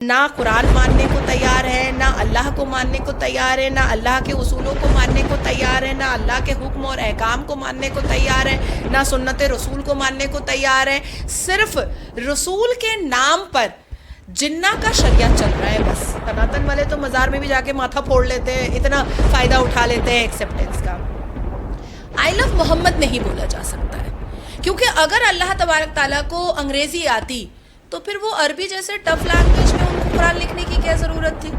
ना कुरान मानने को तैयार है, ना अल्लाह को मानने को तैयार है, ना अल्लाह के उसूलों को मानने को तैयार है, ना अल्लाह के हुक्म और अहकाम को मानने को तैयार है, ना सुन्नत रसूल को मानने को तैयार है। सिर्फ रसूल के नाम पर जिन्ना का शरिया चल रहा है बस। सनातन वाले तो मज़ार में भी जाके माथा फोड़ लेते हैं, इतना फ़ायदा उठा लेते हैं एक्सेप्टेंस का। आई लव मोहम्मद नहीं बोला जा सकता है, क्योंकि अगर अल्लाह तबारक ताला को अंग्रेज़ी आती तो फिर वो अरबी जैसे टफ लैंग्वेज में उनको कुरान लिखने की क्या ज़रूरत थी।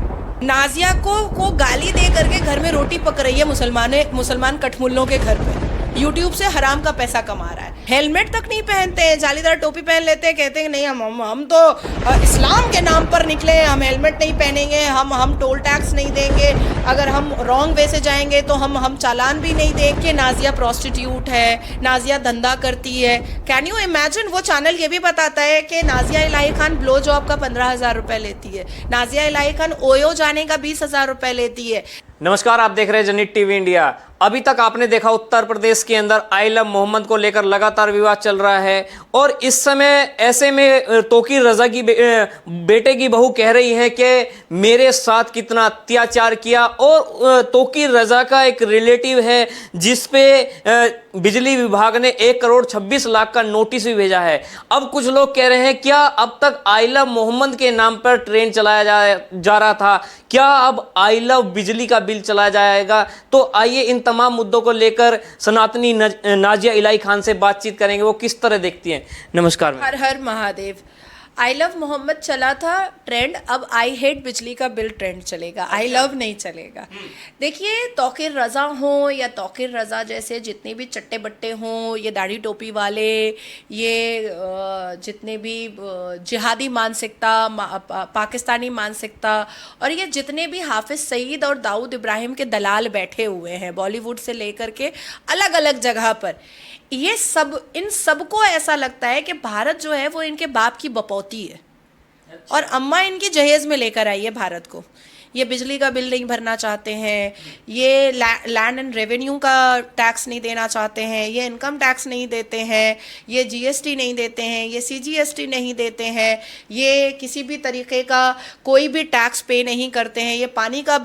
नाजिया को गाली दे करके घर में रोटी पक रही है मुसलमान कठमुल्लों के घर पे, यूट्यूब से हराम का पैसा कमा रहा है। हेलमेट तक नहीं पहनते हैं, जालीदार टोपी पहन लेते हैं, कहते हैं नहीं हम तो इस्लाम के नाम पर निकले, हम हेलमेट नहीं पहनेंगे, हम टोल टैक्स नहीं देंगे, अगर हम रॉन्ग वे से जाएंगे तो हम चालान भी नहीं देंगे। नाजिया प्रोस्टिट्यूट है, नाजिया धंधा करती है। कैन यू इमेजिन, वो चैनल ये भी बताता है कि नाजिया इलाही खान ब्लो जॉब का 15,000 रुपये लेती है, नाजिया इलाही खान ओयो जाने का 20,000 रुपये लेती है। नमस्कार, आप देख रहे हैं जनहित टीवी इंडिया। अभी तक आपने देखा उत्तर प्रदेश के अंदर आई लव मोहम्मद को लेकर लगातार विवाद चल रहा है और इस समय ऐसे में तौकीर रजा की बेटे की बहू कह रही है कि मेरे साथ कितना अत्याचार किया, और तौकीर रजा का एक रिलेटिव है जिस पे बिजली विभाग ने 1,26,00,000 का नोटिस भी भेजा है। अब कुछ लोग कह रहे हैं क्या अब तक आई लव मोहम्मद के नाम पर ट्रेन चलाया जा रहा था, क्या अब आई लव बिजली का बिल चलाया जाएगा। तो आइए इन तमाम मुद्दों को लेकर सनातनी नाजिया इलाही खान से बातचीत करेंगे, वो किस तरह देखती हैं। नमस्कार। हर हर महादेव। आई लव मोहम्मद चला था ट्रेंड, अब आई हेट बिजली का बिल ट्रेंड चलेगा, आई लव नहीं चलेगा। देखिए, तौकीर रजा हो या तौकीर रजा जैसे जितने भी चट्टे बट्टे हों, ये दाढ़ी टोपी वाले, ये जितने भी जिहादी मानसिकता, पाकिस्तानी मानसिकता, और ये जितने भी हाफिज सईद और दाऊद इब्राहिम के दलाल बैठे हुए हैं बॉलीवुड से लेकर के अलग अलग जगह पर, ये सब, इन सबको ऐसा लगता है कि भारत जो है वो इनके बाप की बपौती है और अम्मा इनकी जहेज में लेकर आई है भारत को। ये बिजली का बिल नहीं भरना चाहते हैं, ये लैंड एंड रेवेन्यू का टैक्स नहीं देना चाहते हैं, ये इनकम टैक्स नहीं देते हैं, ये जीएसटी नहीं देते हैं, ये सीजीएसटी नहीं देते हैं, ये किसी भी तरीके का कोई भी टैक्स पे नहीं करते हैं, ये पानी का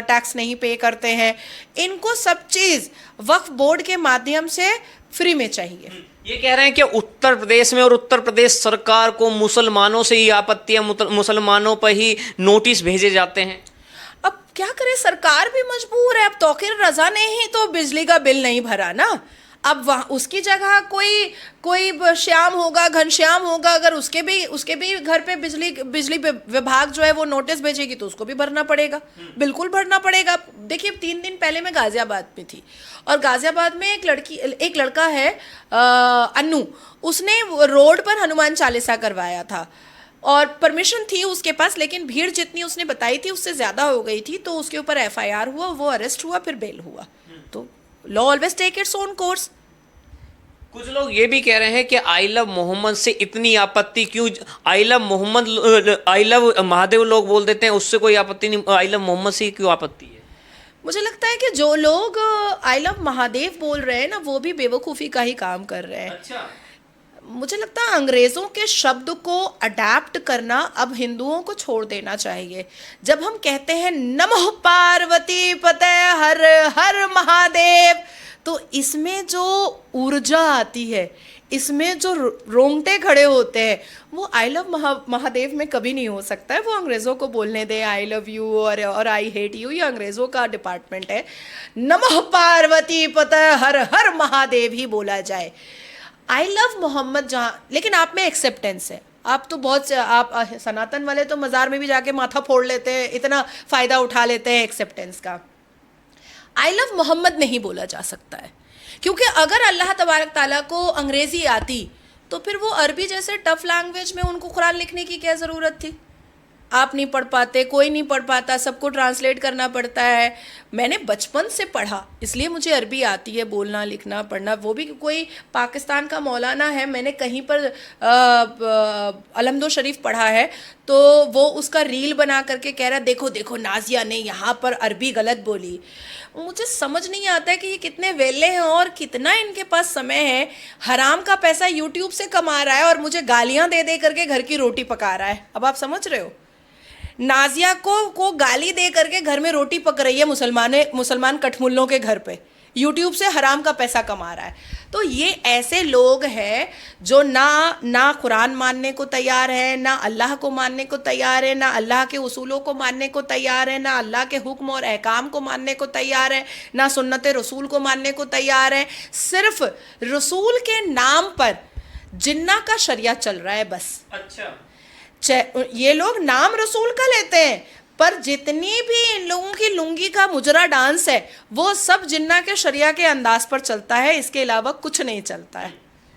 टैक्स नहीं पे करते हैं। इनको सब चीज़ वक्फ बोर्ड के माध्यम से फ्री में चाहिए। ये कह रहे हैं कि उत्तर प्रदेश में और उत्तर प्रदेश सरकार को मुसलमानों से ही आपत्ति है, मुसलमानों पर ही नोटिस भेजे जाते हैं। अब क्या करे, सरकार भी मजबूर है। अब तौकीर रजा ने ही तो बिजली का बिल नहीं भरा ना, अब वहाँ उसकी जगह कोई श्याम होगा, घनश्याम होगा, अगर उसके भी घर पे बिजली विभाग जो है वो नोटिस भेजेगी तो उसको भी भरना पड़ेगा, बिल्कुल भरना पड़ेगा। देखिए, 3 दिन पहले मैं गाजियाबाद में थी और गाजियाबाद में एक लड़का है अन्नू, उसने रोड पर हनुमान चालीसा करवाया था और परमिशन थी उसके पास, लेकिन भीड़ जितनी उसने बताई थी उससे ज़्यादा हो गई थी, तो उसके ऊपर एफआईआर हुआ, वो अरेस्ट हुआ, फिर बेल हुआ। तो law always take its own course. कुछ लोग ये भी कह रहे हैं कि आई लव मोहम्मद से इतनी आपत्ति क्यों, आई लव महादेव लोग बोल देते हैं, उससे कोई आपत्ति नहीं, आई लव मोहम्मद से क्यों आपत्ति है। मुझे लगता है कि जो लोग आई लव महादेव बोल रहे हैं ना, वो भी बेवकूफ़ी का ही काम कर रहे हैं। अच्छा। मुझे लगता है अंग्रेज़ों के शब्द को अडैप्ट करना अब हिंदुओं को छोड़ देना चाहिए। जब हम कहते हैं नमः पार्वती पते हर हर महादेव, तो इसमें जो ऊर्जा आती है, इसमें जो रोंगटे खड़े होते हैं, वो आई लव महादेव में कभी नहीं हो सकता है। वो अंग्रेज़ों को बोलने दें आई लव यू और आई हेट यू, ये अंग्रेज़ों का डिपार्टमेंट है। नमः पार्वती पते हर हर महादेव ही बोला जाए। आई लव मोहम्मद जहाँ, लेकिन आप में एक्सेप्टेंस है। आप तो बहुत, आप सनातन वाले तो मज़ार में भी जाके माथा फोड़ लेते हैं, इतना फ़ायदा उठा लेते हैं एक्सेप्टेंस का। आई लव मोहम्मद नहीं बोला जा सकता है, क्योंकि अगर अल्लाह तबारक ताला को अंग्रेज़ी आती तो फिर वो अरबी जैसे टफ लैंग्वेज में उनको कुरान लिखने की क्या ज़रूरत थी। आप नहीं पढ़ पाते, कोई नहीं पढ़ पाता, सबको ट्रांसलेट करना पड़ता है। मैंने बचपन से पढ़ा, इसलिए मुझे अरबी आती है, बोलना लिखना पढ़ना। वो भी कोई पाकिस्तान का मौलाना है, मैंने कहीं पर अलहमदो शरीफ पढ़ा है, तो वो उसका रील बना करके कह रहा है देखो देखो नाजिया ने यहाँ पर अरबी गलत बोली। मुझे समझ नहीं आता है कि ये कितने वेले हैं और कितना इनके पास समय है। हराम का पैसा यूट्यूब से कमा रहा है और मुझे गालियाँ दे दे करके घर की रोटी पका रहा है। अब आप समझ रहे हो नाजिया को गाली दे करके घर में रोटी पक रही है मुसलमान कठमुल्लों के घर पे, यूट्यूब से हराम का पैसा कमा रहा है। तो ये ऐसे लोग हैं जो ना कुरान मानने को तैयार है, ना अल्लाह को मानने को तैयार है, ना अल्लाह के उसूलों को मानने को तैयार है, ना अल्लाह के हुक्म और अहकाम को मानने को तैयार है, ना सुन्नत रसूल को मानने को तैयार है। सिर्फ रसूल के नाम पर जिन्ना का शरिया चल रहा है बस। अच्छा, ये लोग नाम रसूल का लेते हैं, पर जितनी भी इन लोगों की लुंगी का मुजरा डांस है वो सब जिन्ना के शरिया के अंदाज पर चलता है, इसके अलावा कुछ नहीं चलता है।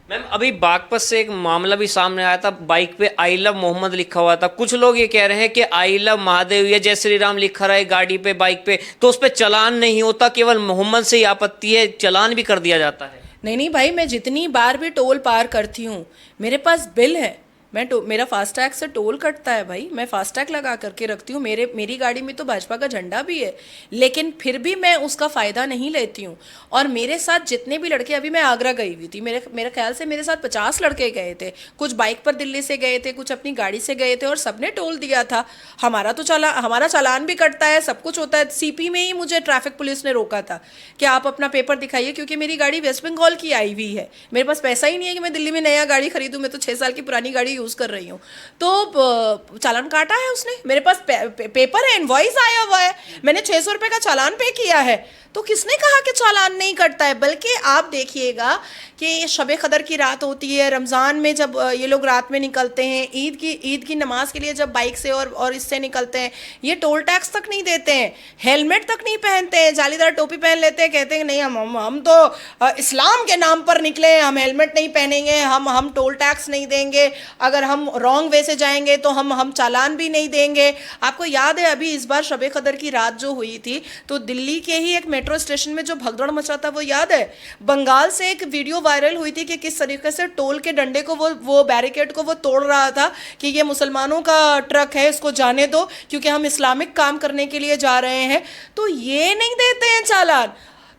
मैम अभी बागपत से एक मामला भी सामने आया था, बाइक पे आई लव मोहम्मद लिखा हुआ था। कुछ लोग ये कह रहे हैं कि आई लव महादेव या जय श्री राम लिखा रहा है गाड़ी पे, बाइक पे, तो उस पर चालान नहीं होता, केवल मोहम्मद से ही आपत्ति है, चालान भी कर दिया जाता है। नहीं भाई, मैं जितनी बार भी टोल पार करती हूँ मेरे पास बिल है, मेरा फास्टैग से टोल कटता है भाई, मैं फास्टैग लगा करके रखती हूँ। मेरी गाड़ी में तो भाजपा का झंडा भी है, लेकिन फिर भी मैं उसका फ़ायदा नहीं लेती हूँ। और मेरे साथ जितने भी लड़के, अभी मैं आगरा गई हुई थी, मेरे ख्याल से मेरे साथ 50 लड़के गए थे, कुछ बाइक पर दिल्ली से गए थे, कुछ अपनी गाड़ी से गए थे, और सबने टोल दिया था। हमारा चालान भी कटता है, सब कुछ होता है। सीपी में ही मुझे ट्रैफिक पुलिस ने रोका था कि आप अपना पेपर दिखाइए, क्योंकि मेरी गाड़ी वेस्ट बंगाल की आई हुई है, मेरे पास पैसा ही नहीं है कि मैं दिल्ली में नया गाड़ी खरीदूँ, मैं तो 6 साल की पुरानी गाड़ी यूज़ कर रही हूँ। तो चालान काटा है उसने, मेरे पास पेपर है, इनवॉइस आया हुआ है, मैंने 600 रुपये का चालान पे किया है। तो किसने कहा कि चालान नहीं कटता है? बल्कि आप देखिएगा कि ये शब कदर की रात होती है, रमज़ान में जब ये लोग रात में निकलते हैं, ईद की नमाज के लिए जब बाइक से और इससे निकलते हैं, ये टोल टैक्स तक नहीं देते हैं, हेलमेट तक नहीं पहनते हैं, जालीदार टोपी पहन लेते हैं, कहते हैं नहीं हम तो इस्लाम के नाम पर निकले हैं, हम हेलमेट नहीं पहनेंगे, हम टोल टैक्स नहीं देंगे, अगर हम रॉन्ग वे से जाएंगे तो हम चालान भी नहीं देंगे। आपको याद है अभी इस बार शब कदर की रात जो हुई थी, तो दिल्ली के ही एक मेट्रो स्टेशन में जो भगदड़ मचा था वो याद है? बंगाल से एक वीडियो वायरल हुई थी कि किस तरीके से टोल के डंडे को वो बैरिकेड को वो तोड़ रहा था कि ये मुसलमानों का ट्रक है, इसको जाने दो क्योंकि हम इस्लामिक काम करने के लिए जा रहे हैं। तो ये नहीं देते हैं चालान,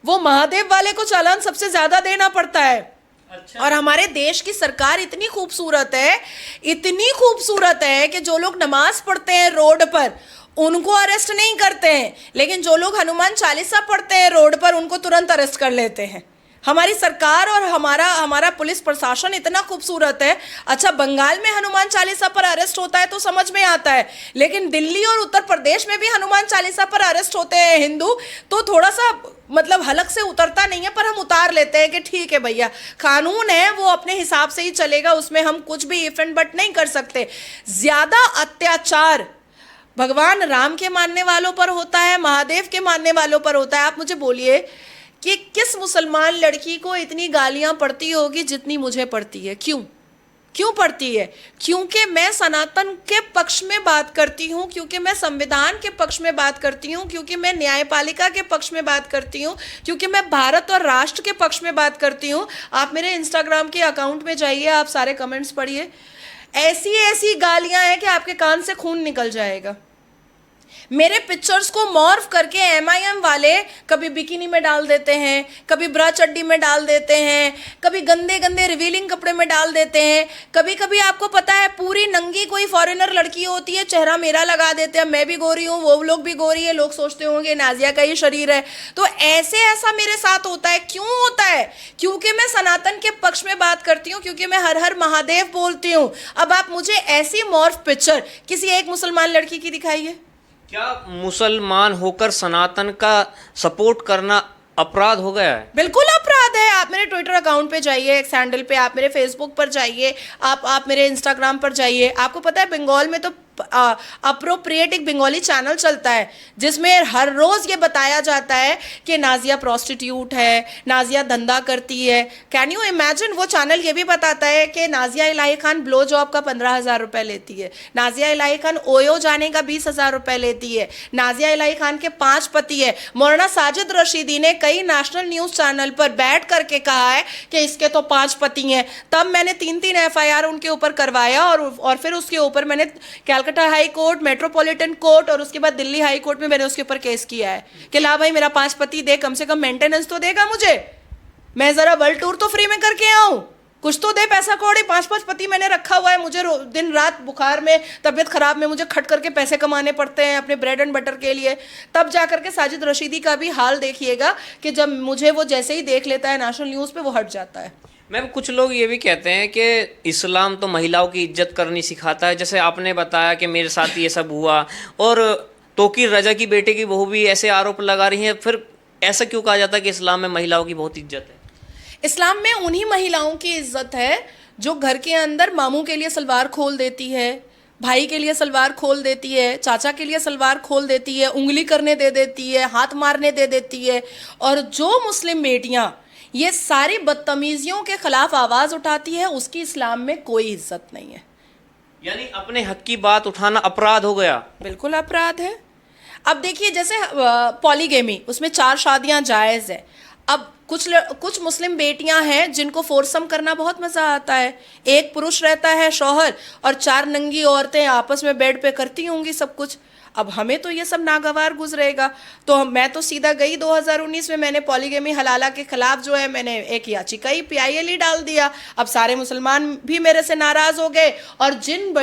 वो महादेव वाले को चालान सबसे ज्यादा देना पड़ता है। अच्छा। और हमारे देश की सरकार इतनी खूबसूरत है कि जो लोग नमाज पढ़ते हैं रोड पर उनको अरेस्ट नहीं करते हैं, लेकिन जो लोग हनुमान चालीसा पढ़ते हैं रोड पर उनको तुरंत अरेस्ट कर लेते हैं। हमारी सरकार और हमारा पुलिस प्रशासन इतना खूबसूरत है। अच्छा, बंगाल में हनुमान चालीसा पर अरेस्ट होता है तो समझ में आता है, लेकिन दिल्ली और उत्तर प्रदेश में भी हनुमान चालीसा पर अरेस्ट होते हैं हिंदू, तो थोड़ा सा मतलब हलक से उतरता नहीं है, पर हम उतार लेते हैं कि ठीक है भैया, कानून है वो अपने हिसाब से ही चलेगा, उसमें हम कुछ भी इफ एंड बट नहीं कर सकते। ज्यादा अत्याचार भगवान राम के मानने वालों पर होता है, महादेव के मानने वालों पर होता है। आप मुझे बोलिए कि किस मुसलमान लड़की को इतनी गालियां पड़ती होगी जितनी मुझे पड़ती है? क्यों पड़ती है? क्योंकि मैं सनातन के पक्ष में बात करती हूँ, क्योंकि मैं संविधान के पक्ष में बात करती हूँ, क्योंकि मैं न्यायपालिका के पक्ष में बात करती हूँ, क्योंकि मैं भारत और राष्ट्र के पक्ष में बात करती हूँ। आप मेरे इंस्टाग्राम के अकाउंट में जाइए, आप सारे कमेंट्स पढ़िए, ऐसी गालियां हैं कि आपके कान से खून निकल जाएगा। मेरे पिक्चर्स को मॉर्फ करके MIM वाले कभी बिकिनी में डाल देते हैं, कभी ब्रा चड्डी में डाल देते हैं, कभी गंदे रिवीलिंग कपड़े में डाल देते हैं, कभी आपको पता है पूरी नंगी कोई फॉरेनर लड़की होती है, चेहरा मेरा लगा देते हैं, मैं भी गोरी हूँ, वो लोग भी गोरी है, लोग सोचते होंगे नाजिया का ही शरीर है। तो ऐसा मेरे साथ होता है। क्यों होता है? क्योंकि मैं सनातन के पक्ष में बात करती हूँ, क्योंकि मैं हर हर महादेव बोलती हूँ। अब आप मुझे ऐसी मॉर्फ पिक्चर किसी एक मुसलमान लड़की की दिखाइए। क्या मुसलमान होकर सनातन का सपोर्ट करना अपराध हो गया है? बिल्कुल अपराध है। आप मेरे ट्विटर अकाउंट पे जाइए, एक्स हैंडल पे, आप मेरे फेसबुक पर जाइए, आप मेरे इंस्टाग्राम पर जाइए। आपको पता है बंगाल में तो अप्रोप्रिएट एक बंगाली चैनल चलता है जिसमें हर रोज ये बताया जाता है कि नाजिया प्रोस्टिट्यूट है, नाजिया धंधा करती है। Can you imagine? वो चैनल ये भी बताता है कि नाजिया इलाही खान ब्लो जॉब का 15,000 रुपए लेती है, नाजिया इलाही खान ओयो जाने का 20,000 रुपए लेती है, नाजिया इलाही खान के 5 पति है। मौलाना साजिद रशीदी ने कई नेशनल न्यूज चैनल पर बैठ करके कहा है कि इसके तो 5 पति हैं। तब मैंने 3 FIR उनके ऊपर करवाया और फिर उसके ऊपर मैंने Calcutta high court, metropolitan court और उसके बाद दिल्ली हाई कोर्ट में मैंने उसके ऊपर केस किया है कि ला भाई मेरा 5 पति दे, कम से कम मेंटेनेंस तो देगा मुझे, मैं जरा वर्ल्ड टूर तो फ्री में करके आऊं। कुछ तो दे पैसा कौड़ी। 5-5 पति मैंने रखा हुआ है, मुझे दिन रात बुखार में, तबीयत खराब में मुझे खट करके पैसे कमाने पड़ते हैं अपने ब्रेड एंड बटर के लिए। तब जा करके साजिद रशीदी का भी हाल देखिएगा कि जब मुझे वो जैसे ही देख लेता है नेशनल न्यूज़ पे, वो हट जाता है। मैम कुछ लोग ये भी कहते हैं कि इस्लाम तो महिलाओं की इज्जत करनी सिखाता है, जैसे आपने बताया कि मेरे साथ ये सब हुआ, और तौकीर रजा की बेटे की बहू भी ऐसे आरोप लगा रही है। फिर ऐसा क्यों कहा जाता है कि इस्लाम में महिलाओं की बहुत इज्जत है? इस्लाम में उन्हीं महिलाओं की इज्जत है जो घर के अंदर मामू के लिए सलवार खोल देती है, भाई के लिए सलवार खोल देती है, चाचा के लिए सलवार खोल देती है, उंगली करने दे देती है, हाथ मारने दे देती है। और जो मुस्लिम बेटियां ये सारी बदतमीजियों के खिलाफ आवाज उठाती है, उसकी इस्लाम में कोई इज्जत नहीं है। यानी अपने हक की बात उठाना अपराध हो गया? बिल्कुल अपराध है। अब देखिए जैसे पॉलीगेमी, उसमें 4 शादियां जायज़ है। अब कुछ मुस्लिम बेटियां हैं जिनको फोरसम करना बहुत मज़ा आता है। एक पुरुष रहता है शौहर, और 4 नंगी औरतें आपस में बेड पे करती होंगी सब कुछ। अब हमें तो ये सब नागवार गुजरेगा। तो मैं तो सीधा गई 2019 में, मैंने पॉलीगेमी हलाला के खिलाफ जो है मैंने एक याचिका ही PIL डाल दिया। अब सारे मुसलमान भी मेरे से नाराज़ हो गए, और जिन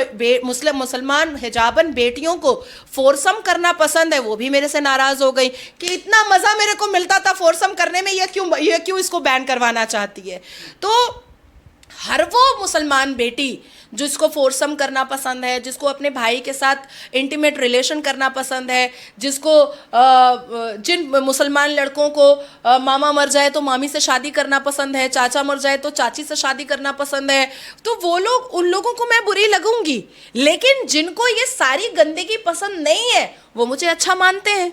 मुसलमान हिजाबन बेटियों को फोरसम करना पसंद है वो भी मेरे से नाराज़ हो गई कि इतना मज़ा मेरे को मिलता था फोरसम करने में, ये क्यों इसको बैन करवाना चाहती है। तो हर वो मुसलमान बेटी जिसको फोरसम करना पसंद है, जिसको अपने भाई के साथ इंटीमेट रिलेशन करना पसंद है, जिसको जिन मुसलमान लड़कों को मामा मर जाए तो मामी से शादी करना पसंद है, चाचा मर जाए तो चाची से शादी करना पसंद है, तो वो लोग, उन लोगों को मैं बुरी लगूंगी। लेकिन जिनको ये सारी गंदगी पसंद नहीं है वो मुझे अच्छा मानते हैं।